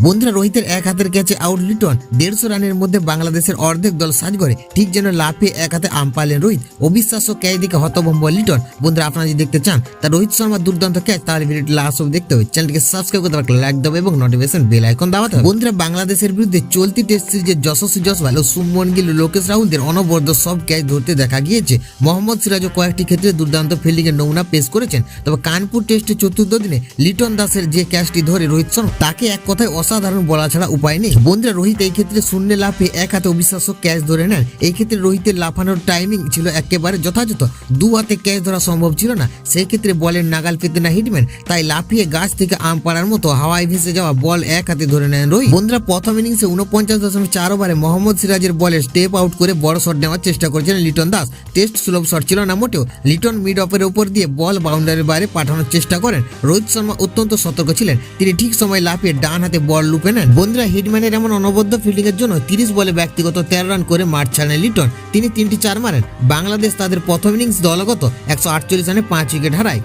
বন্ধুরা, রোহিতের এক হাতের ক্যাচে আউট লিটন। 150 রানের মধ্যে বাংলাদেশের অর্ধেক দল সাজ করে ঠিক যেন লাফিয়ে এক হাতে আম পারলেন রোহিত। অবিশ্বাস্য ক্যাচ দেখে হতভম্ব লিটন। বন্ধুরা, আপনারা যদি দেখতে চান তা রোহিত শর্মার দুর্দান্ত ক্যাচ, তাহলে ভিডিওটি লাস্ট অবধি দেখতে হবে। চ্যানেলটিকে সাবস্ক্রাইব করতে পারলে লাইক দেবে এবং নোটিফিকেশন বেল আইকন দাবাতে হবে। বন্ধুরা, বাংলাদেশের বিরুদ্ধে চলতি টেস্ট সিরিজে যশস্বী জয়সওয়াল ও শুভমন গিল, লোকেশ রাহুলদের অনবদ্য সব ক্যাচ ধরতে দেখা গিয়েছে। মোহাম্মদ সিরাজও কয়েকটি ক্ষেত্রে দুর্দান্ত ফিল্ডিং এর নমুনা পেশ করেছেন। তবে কানপুর টেস্টের চতুর্থ দিনে লিটন দাসের যে ক্যাচটি ধরে রোহিত শর্মা, তাকে এক কথায় অসাধারণ বলা ছাড়া উপায় নেই। বন্ধুরা, রোহিত এই ক্ষেত্রে শূন্যে লাফিয়ে এক হাতে অবিশ্বাস্য ক্যাচ ধরে নেন। এই ক্ষেত্রে রোহিতের লাফানোর টাইমিং ছিল একেবারে যথাযথ। দু হাতে ক্যাচ ধরা সম্ভব ছিল না। সেই ক্ষেত্রে বলের নাগাল পেতে না হিটম্যান, তাই লাফিয়ে গাছ থেকে আম পাড়ার মতো হাওয়ায় ভেসে যাওয়া বল এক হাতে ধরে নেন রোহিত। বন্ধুরা, প্রথম ইনিংসে 49.4 ওভারে মোহাম্মদ সিরাজের বলে স্টেপ আউট করে বড় শট নেওয়ার চেষ্টা করেছিলেন লিটন দাস। টেস্ট সুলভ শট ছিল না মোটেও। লিটন মিড অফের উপর দিয়ে বল বাউন্ডারির বাইরে পাঠানোর চেষ্টা করেন। রোহিত শর্মা অত্যন্ত সতর্ক ছিলেন। তিনি ঠিক সময় লাফিয়ে ডান হাতে বল লুপে নেন। বন্ধুরা, হিটম্যানের এমন অনবদ্য ফিল্ডিং এর জন্য 30 বলে ব্যক্তিগত 13 রান করে মাঠ ছাড়েন লিটন। তিনি 3টি 4 মারেন। বাংলাদেশ তাদের প্রথম ইনিংস দলগত 148 রানে 5 উইকেট হারায়।